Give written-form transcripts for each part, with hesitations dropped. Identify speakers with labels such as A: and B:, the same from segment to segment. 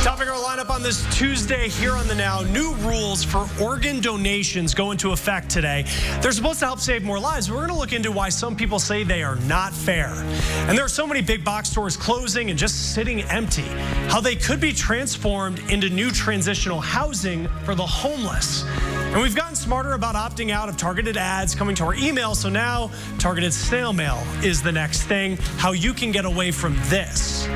A: Topping our lineup on this Tuesday here on the Now, new rules for organ donations go into effect today. They're supposed to help save more lives, but we're going to look into why some people say they are not fair. And there are so many big box stores closing and just sitting empty, how they could be transformed into new transitional housing for the homeless. And we've gotten smarter about opting out of targeted ads coming to our email, so now targeted snail mail is the next thing, how you can get away from this.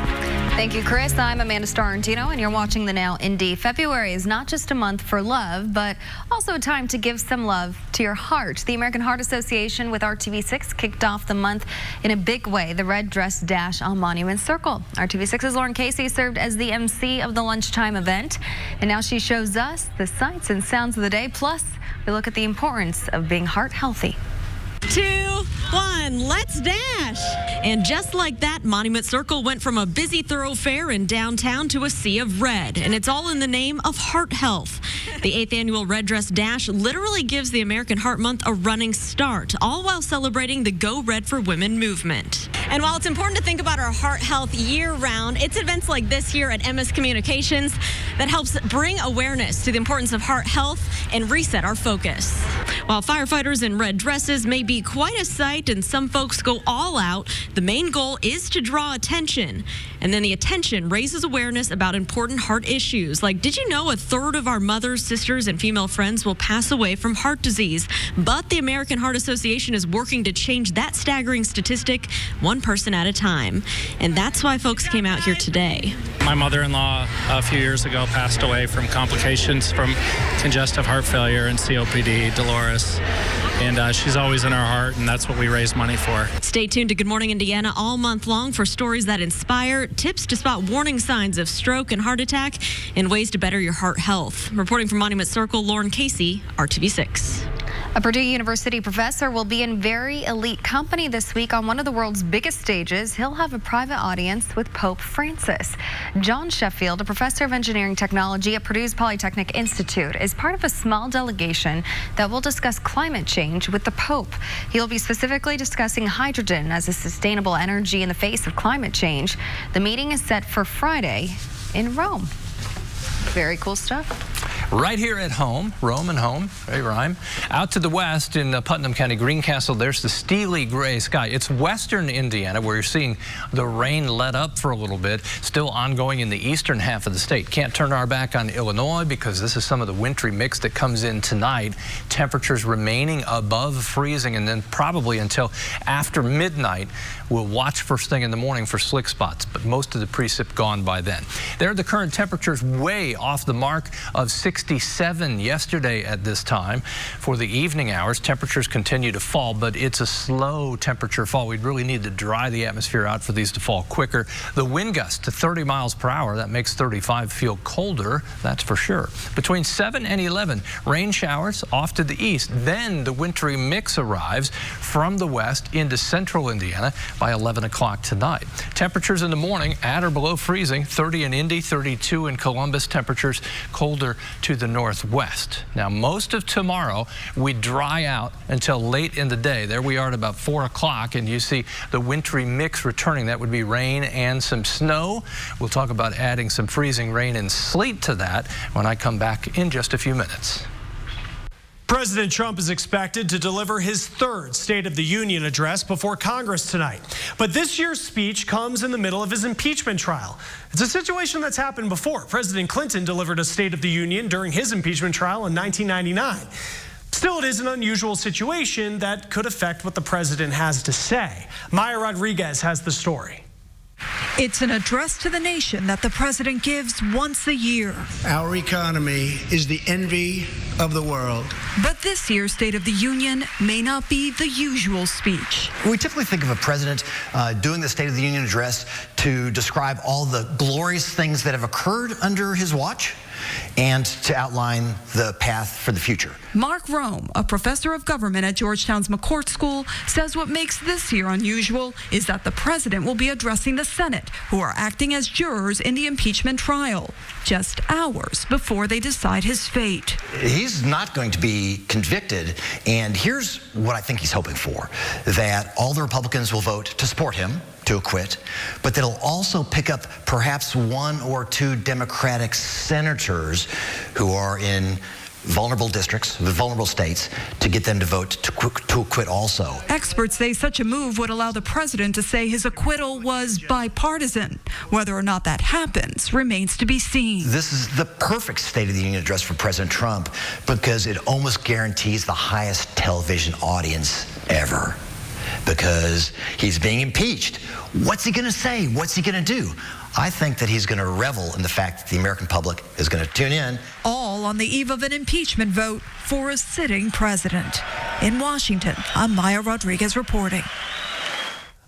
B: Thank you, Chris. I'm Amanda Starantino, and you're watching the Now Indy. February is not just a month for love, but also a time to give some love to your heart. The American Heart Association with RTV6 kicked off the month in a big way, the Red Dress Dash on Monument Circle. RTV6's Lauren Casey served as the MC of the lunchtime event, and now she shows us the sights and sounds of the day. Plus, we look at the importance of being heart healthy.
C: 2, 1, let's dash. And just like that, Monument Circle went from a busy thoroughfare in downtown to a sea of red. And it's all in the name of heart health. The 8th annual Red Dress Dash literally gives the American Heart Month a running start, all while celebrating the Go Red for Women movement. And while it's important to think about our heart health year-round, it's events like this here at MS Communications that helps bring awareness to the importance of heart health and reset our focus. While firefighters in red dresses may be quite a sight and some folks go all out, the main goal is to draw attention. And then the attention raises awareness about important heart issues. Like, did you know a third of our mothers, sisters, and female friends will pass away from heart disease? But the American Heart Association is working to change that staggering statistic one person at a time. And that's why folks came out here today.
D: My mother-in-law a few years ago passed away from complications from congestive heart failure and COPD, Dolores. And she's always in our heart, and that's what we raise money for.
C: Stay tuned to Good Morning Indiana all month long for stories that inspire, tips to spot warning signs of stroke and heart attack, and ways to better your heart health. Reporting from Monument Circle, Lauren Casey, RTV6.
B: A Purdue University professor will be in very elite company this week on one of the world's biggest stages. He'll have a private audience with Pope Francis. John Sheffield, a professor of engineering technology at Purdue's Polytechnic Institute, is part of a small delegation that will discuss climate change with the Pope. He'll be specifically discussing hydrogen as a sustainable energy in the face of climate change. The meeting is set for Friday in Rome. Very cool stuff.
E: Right here at home, Rome and home, they rhyme. Out to the west in Putnam County, Greencastle, there's the steely gray sky. It's western Indiana where you're seeing the rain let up for a little bit, still ongoing in the eastern half of the state. Can't turn our back on Illinois because this is some of the wintry mix that comes in tonight. Temperatures remaining above freezing, and then probably until after midnight. We'll watch first thing in the morning for slick spots, but most of the precip gone by then. There are the current temperatures way off the mark of 67 yesterday at this time. For the evening hours, temperatures continue to fall, but it's a slow temperature fall. We'd really need to dry the atmosphere out for these to fall quicker. The wind gust to 30 miles per hour, that makes 35 feel colder, that's for sure. Between 7 and 11, rain showers off to the east. Then the wintry mix arrives from the west into central Indiana by 11 o'clock tonight. Temperatures in the morning at or below freezing, 30 in Indy, 32 in Columbus. Temperatures colder to the northwest. Now, most of tomorrow, we dry out until late in the day. There we are at about 4 o'clock, and you see the wintry mix returning. That would be rain and some snow. We'll talk about adding some freezing rain and sleet to that when I come back in just a few minutes.
A: President Trump is expected to deliver his third State of the Union address before Congress tonight. But this year's speech comes in the middle of his impeachment trial. It's a situation that's happened before. President Clinton delivered a State of the Union during his impeachment trial in 1999. Still, it is an unusual situation that could affect what the president has to say. Maya Rodriguez has the story.
F: It's an address to the nation that the president gives once a year.
G: Our economy is the envy of the world.
F: But this year's State of the Union may not be the usual speech.
H: We typically think of a president doing the State of the Union address to describe all the glorious things that have occurred under his watch and to outline the path for the future.
F: Mark Rome, a professor of government at Georgetown's McCourt School, says what makes this year unusual is that the president will be addressing the Senate, who are acting as jurors in the impeachment trial, just hours before they decide his fate.
H: He's not going to be convicted, and here's what I think he's hoping for, that all the Republicans will vote to support him, to acquit, but that'll also pick up perhaps 1 or 2 Democratic senators who are in vulnerable districts, the vulnerable states, to get them to vote to acquit also.
F: Experts say such a move would allow the president to say his acquittal was bipartisan. Whether or not that happens remains to be seen.
H: This is the perfect State of the Union address for President Trump because it almost guarantees the highest television audience ever. Because he's being impeached. What's he going to say? What's he going to do? I think that he's going to revel in the fact that the American public is going to tune in.
F: All on the eve of an impeachment vote for a sitting president. In Washington, I'm Maya Rodriguez reporting.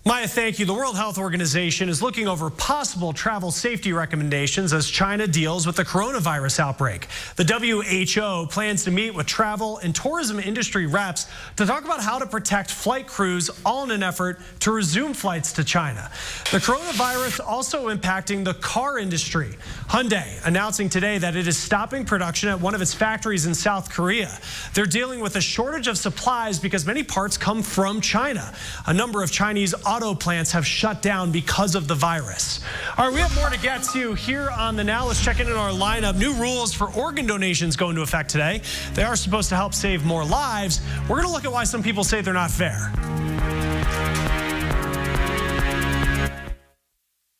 A: Maya, thank you. The World Health Organization is looking over possible travel safety recommendations as China deals with the coronavirus outbreak. The WHO plans to meet with travel and tourism industry reps to talk about how to protect flight crews, all in an effort to resume flights to China. The coronavirus also impacting the car industry. Hyundai announcing today that it is stopping production at one of its factories in South Korea. They're dealing with a shortage of supplies because many parts come from China. A number of Chinese auto plants have shut down because of the virus. All right, we have more to get to here on the Now. Let's check in our lineup. New rules for organ donations go into effect today. They are supposed to help save more lives. We're going to look at why some people say they're not fair.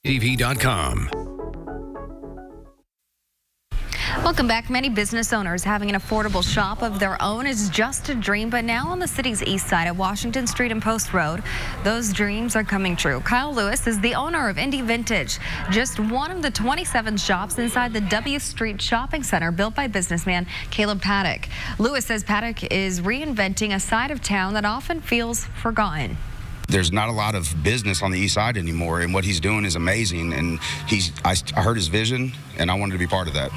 I: TV.com.
B: Welcome back. Many business owners having an affordable shop of their own is just a dream, but now on the city's east side at Washington Street and Post Road, those dreams are coming true. Kyle Lewis is the owner of Indy Vintage, just one of the 27 shops inside the W Street Shopping Center built by businessman Caleb Paddock. Lewis says Paddock is reinventing a side of town that often feels forgotten.
J: There's not a lot of business on the east side anymore, and what he's doing is amazing, and I heard his vision, and I wanted to be part of that.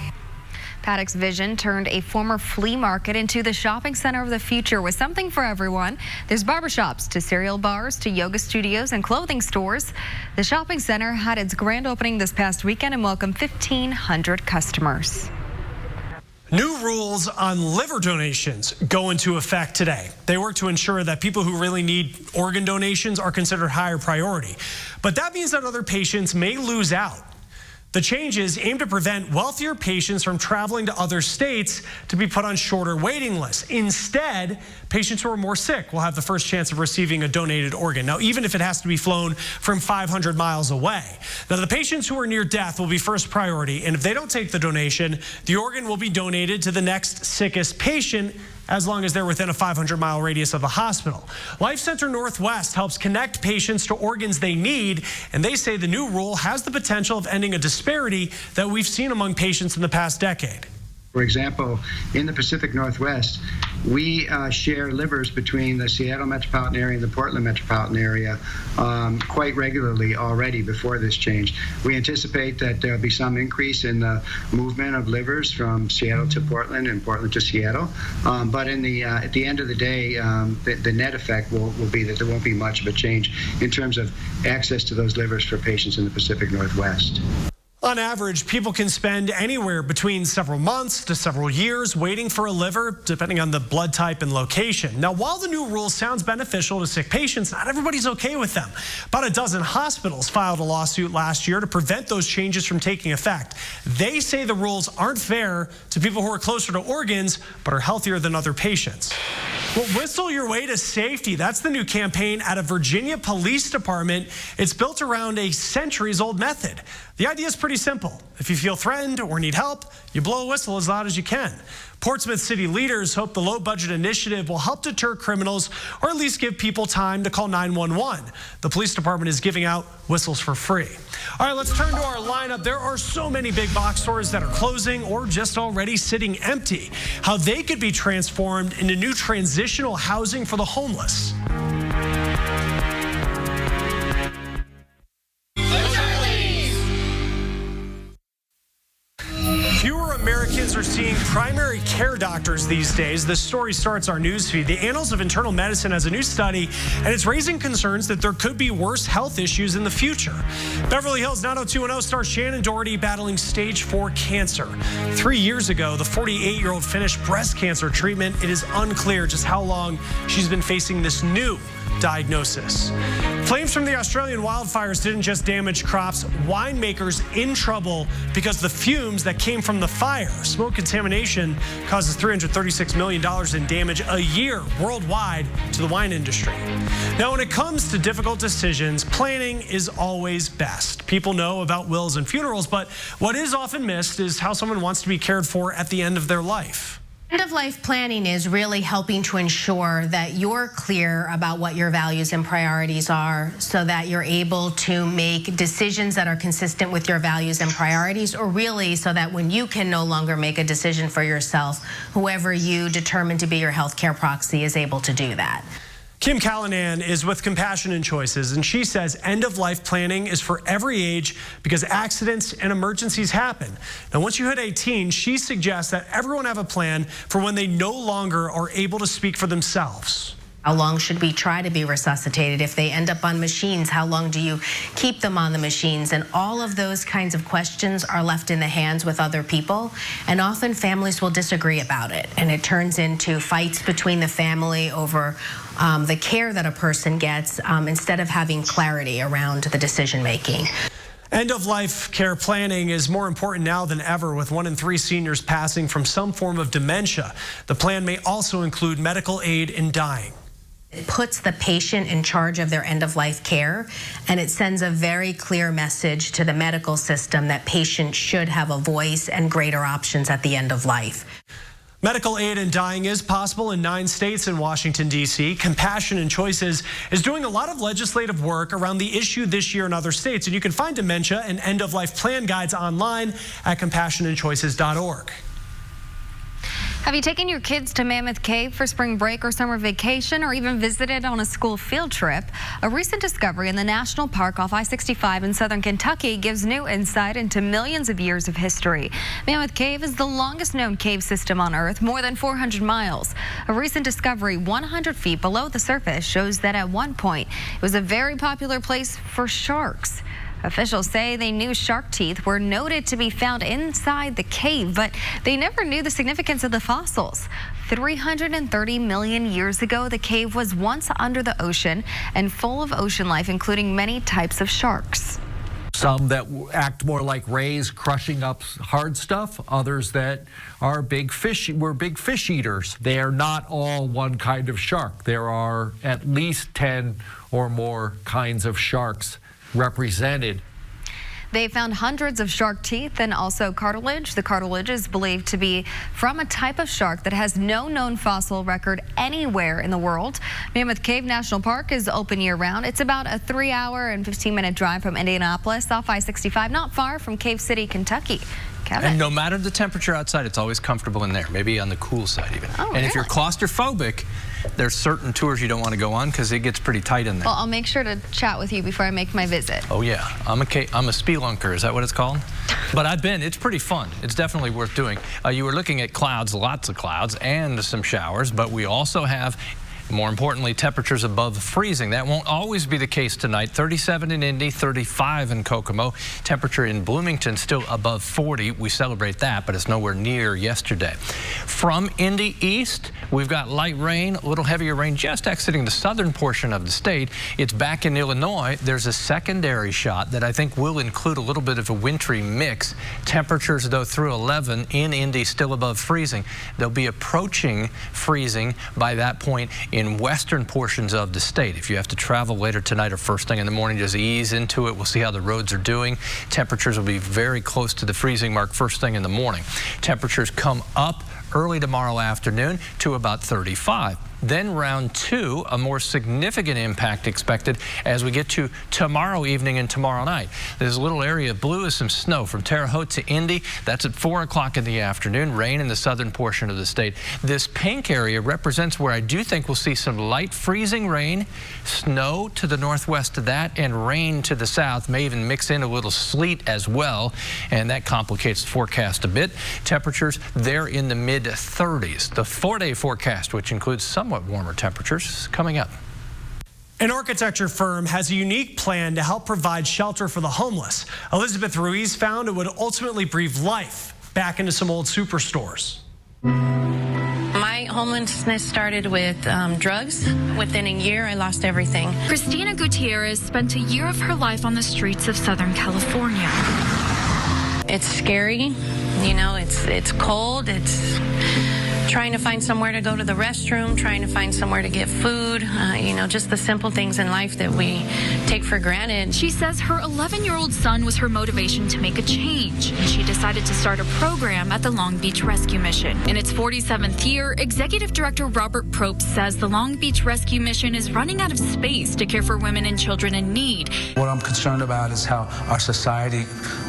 B: Paddock's vision turned a former flea market into the shopping center of the future with something for everyone. There's barbershops to cereal bars to yoga studios and clothing stores. The shopping center had its grand opening this past weekend and welcomed 1,500 customers.
A: New rules on liver donations go into effect today. They work to ensure that people who really need organ donations are considered higher priority. But that means that other patients may lose out. The changes aim to prevent wealthier patients from traveling to other states to be put on shorter waiting lists. Instead, patients who are more sick will have the first chance of receiving a donated organ. Now, even if it has to be flown from 500 miles away. Now, the patients who are near death will be first priority, and if they don't take the donation, the organ will be donated to the next sickest patient, as long as they're within a 500-mile radius of the hospital. Life Center Northwest helps connect patients to organs they need, and they say the new rule has the potential of ending a disparity that we've seen among patients in the past decade.
G: For example, in the Pacific Northwest, we share livers between the Seattle metropolitan area and the Portland metropolitan area quite regularly already before this change. We anticipate that there'll be some increase in the movement of livers from Seattle to Portland and Portland to Seattle. But in the at the end of the day, the net effect will be that there won't be much of a change in terms of access to those livers for patients in the Pacific Northwest.
A: On average, people can spend anywhere between several months to several years waiting for a liver, depending on the blood type and location. Now, while the new rule sounds beneficial to sick patients, not everybody's okay with them. About a dozen hospitals filed a lawsuit last year to prevent those changes from taking effect. They say the rules aren't fair to people who are closer to organs but are healthier than other patients. Well, whistle your way to safety. That's the new campaign at a Virginia police department. It's built around a centuries-old method. The idea is pretty simple. If you feel threatened or need help, you blow a whistle as loud as you can. Portsmouth city leaders hope the low-budget initiative will help deter criminals or at least give people time to call 911. The police department is giving out whistles for free. All right, let's turn to our lineup. There are so many big box stores that are closing or just already sitting empty. How they could be transformed into new transitional housing for the homeless. Fewer Americans are seeing primary care doctors these days. This story starts our newsfeed. The Annals of Internal Medicine has a new study, and it's raising concerns that there could be worse health issues in the future. Beverly Hills 90210 star Shannon Doherty battling stage 4 cancer. 3 years ago, the 48-year-old finished breast cancer treatment. It is unclear just how long she's been facing this new diagnosis. Flames from the Australian wildfires didn't just damage crops. Winemakers in trouble because the fumes that came from the fire. Smoke contamination causes $336 million in damage a year worldwide to the wine industry. Now, when it comes to difficult decisions, planning is always best. People know about wills and funerals, but what is often missed is how someone wants to be cared for at the end of their life.
K: End-of-life planning is really helping to ensure that you're clear about what your values and priorities are so that you're able to make decisions that are consistent with your values and priorities, or really so that when you can no longer make a decision for yourself, whoever you determine to be your healthcare proxy is able to do that.
A: Kim Callanan is with Compassion and Choices, and she says end-of-life planning is for every age because accidents and emergencies happen. Now, once you hit 18, she suggests that everyone have a plan for when they no longer are able to speak for themselves.
K: How long should we try to be resuscitated? If they end up on machines, how long do you keep them on the machines? And all of those kinds of questions are left in the hands with other people. And often families will disagree about it. And it turns into fights between the family over the care that a person gets instead of having clarity around the decision making.
A: End-of-life care planning is more important now than ever, with 1 in 3 seniors passing from some form of dementia. The plan may also include medical aid in dying.
K: It puts the patient in charge of their end-of-life care, and it sends a very clear message to the medical system that patients should have a voice and greater options at the end of life.
A: Medical aid in dying is possible in 9 states and Washington, D.C. Compassion and Choices is doing a lot of legislative work around the issue this year in other states, and you can find dementia and end-of-life plan guides online at compassionandchoices.org.
B: Have you taken your kids to Mammoth Cave for spring break or summer vacation, or even visited on a school field trip? A recent discovery in the national park off I-65 in southern Kentucky gives new insight into millions of years of history. Mammoth Cave is the longest known cave system on Earth, more than 400 miles. A recent discovery 100 feet below the surface shows that at one point it was a very popular place for sharks. Officials say they knew shark teeth were noted to be found inside the cave, but they never knew the significance of the fossils. 330 million years ago, the cave was once under the ocean and full of ocean life, including many types of sharks.
L: Some that act more like rays, crushing up hard stuff. Others that are big fish eaters. They are not all one kind of shark. There are at least 10 or more kinds of sharks represented.
B: They found hundreds of shark teeth and also cartilage. The cartilage is believed to be from a type of shark that has no known fossil record anywhere in the world. Mammoth Cave National Park is open year-round. It's about a 3-hour and 15-minute drive from Indianapolis off I-65, not far from Cave City, Kentucky. Kevin.
E: And no matter the temperature outside, it's always comfortable in there, maybe on the cool side even.
B: Oh,
E: and
B: really?
E: if you're claustrophobic, there's certain tours you don't want to go on because it gets pretty tight in there.
B: Well, I'll make sure to chat with you before I make my visit.
E: Oh yeah, I'm a spelunker, is that what it's called? But I've been, it's pretty fun. It's definitely worth doing. You were looking at clouds, lots of clouds, and some showers, but we also have, more importantly, temperatures above freezing. That won't always be the case tonight. 37 in Indy, 35 in Kokomo. Temperature in Bloomington still above 40. We celebrate that, but it's nowhere near yesterday. From Indy east, we've got light rain, a little heavier rain just exiting the southern portion of the state. It's back in Illinois. There's a secondary shot that I think will include a little bit of a wintry mix. Temperatures, though, through 11 in Indy still above freezing. They'll be approaching freezing by that point in western portions of the state. If you have to travel later tonight or first thing in the morning, just ease into it. We'll see how the roads are doing. Temperatures will be very close to the freezing mark first thing in the morning. Temperatures come up early tomorrow afternoon to about 35. Then round 2, a more significant impact expected as we get to tomorrow evening and tomorrow night. There's a little area of blue with some snow from Terre Haute to Indy. That's at 4 o'clock in the afternoon. Rain in the southern portion of the state. This pink area represents where I do think we'll see some light freezing rain, snow to the northwest of that, and rain to the south. May even mix in a little sleet as well, and that complicates the forecast a bit. Temperatures there in the mid-30s. The 4-day forecast, which includes somewhat warmer temperatures, coming up.
A: An architecture firm has a unique plan to help provide shelter for the homeless. Elizabeth Ruiz found it would ultimately breathe life back into some old superstores.
M: My
K: night homelessness started with drugs. Within a year, I lost everything.
M: Christina Gutierrez spent a year of her life on the streets of Southern California.
K: It's scary, you know, it's cold, it's trying to find somewhere to go to the restroom, trying to find somewhere to get food, you know, just the simple things in life that we take for granted.
M: She says her 11-year-old son was her motivation to make a change, and she decided to start a program at the Long Beach Rescue Mission. In its 47th year, Executive Director Robert Probst says the Long Beach Rescue Mission is running out of space to care for women and children in need.
N: What I'm concerned about is how our society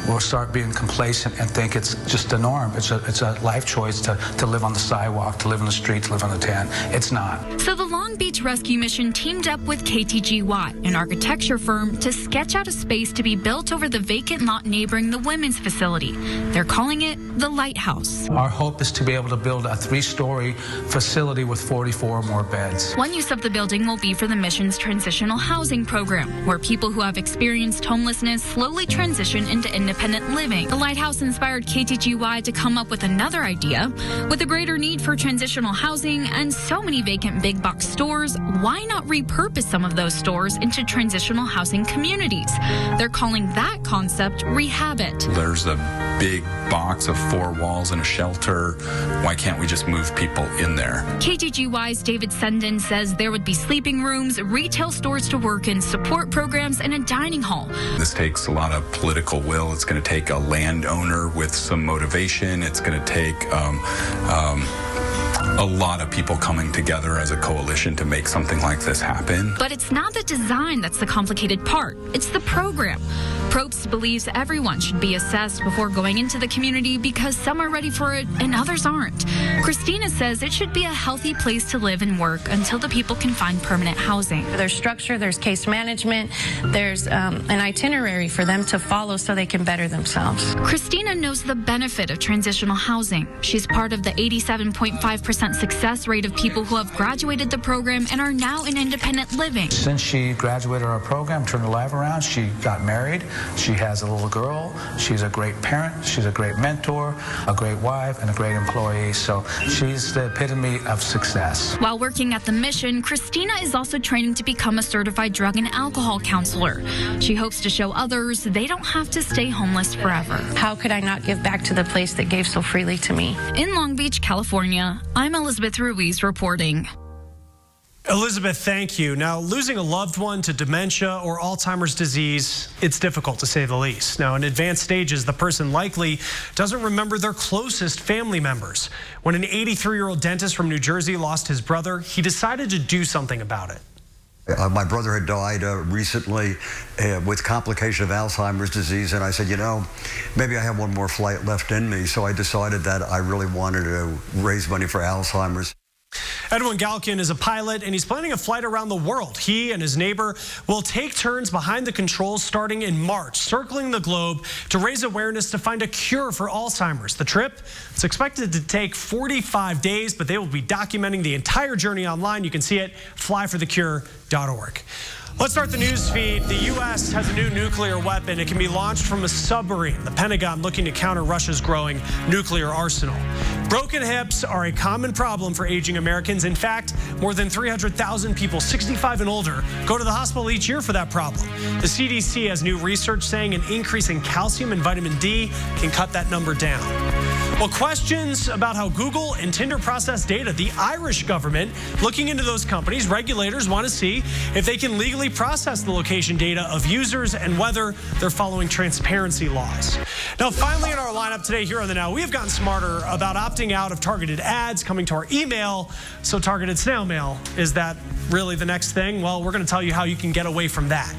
N: will start being complacent and think it's just the norm. It's a life choice to live on the sidewalk, to live in the street, to live on the tan. It's not.
M: So the Long Beach Rescue Mission teamed up with KTGY, an architecture firm, to sketch out a space to be built over the vacant lot neighboring the women's facility. They're calling it the Lighthouse.
N: Our hope is to be able to build a 3-story facility with 44 more beds.
M: One use of the building will be for the mission's transitional housing program, where people who have experienced homelessness slowly transition into independent living. The Lighthouse inspired KTGY to come up with another idea. With a greater need for transitional housing and so many vacant big box stores, why not repurpose some of those stores into transitional housing communities? They're calling that concept Rehabit.
O: There's a big box of 4 walls and a shelter. Why can't we just move people in there?
M: KTGY's David Senden says there would be sleeping rooms, retail stores to work in, support programs, and a dining hall.
O: This takes a lot of political will. It's going to take a landowner with some motivation. It's going to take a lot of people coming together as a coalition to make something like this happen.
M: But it's not the design that's the complicated part. It's the program. Probst believes everyone should be assessed before going into the community because some are ready for it and others aren't. Christina says it should be a healthy place to live and work until the people can find permanent housing.
K: There's structure, there's case management, there's an itinerary for them to follow so they can better themselves.
M: Christina knows the benefit of transitional housing. She's part of the 87.5% success rate of people who have graduated the program and are now in independent living.
N: Since she graduated our program, turned her life around, she got married. She has a little girl. She's a great parent. She's a great mentor, a great wife, and a great employee. So she's the epitome of success.
M: While working at the mission, Christina is also training to become a certified drug and alcohol counselor. She hopes to show others they don't have to stay homeless forever.
K: How could I not give back to the place that gave so freely to me?
M: In Long Beach, California, I'm Elizabeth Ruiz reporting.
A: Elizabeth, thank you. Now, losing a loved one to dementia or Alzheimer's disease, it's difficult to say the least. Now, in advanced stages, the person likely doesn't remember their closest family members. When an 83-year-old dentist from New Jersey lost his brother, he decided to do something about it.
P: My brother had died recently with complication of Alzheimer's disease, and I said, you know, maybe I have one more flight left in me, so I decided that I really wanted to raise money for Alzheimer's.
A: Edwin Galkin is a pilot, and he's planning a flight around the world. He and his neighbor will take turns behind the controls starting in March, circling the globe to raise awareness to find a cure for Alzheimer's. The trip is expected to take 45 days, but they will be documenting the entire journey online. You can see it, flyforthecure.org. Let's start the news feed. The U.S. has a new nuclear weapon. It can be launched from a submarine. The Pentagon looking to counter Russia's growing nuclear arsenal. Broken hips are a common problem for aging Americans. In fact, more than 300,000 people 65 and older go to the hospital each year for that problem. The CDC has new research saying an increase in calcium and vitamin D can cut that number down. Well, questions about how Google and Tinder process data. The Irish government looking into those companies. Regulators want to see if they can legally process the location data of users and whether they're following transparency laws. Now, finally in our lineup today here on the Now, we have gotten smarter about opting out of targeted ads coming to our email. So targeted snail mail, is that really the next thing? Well, we're going to tell you how you can get away from that.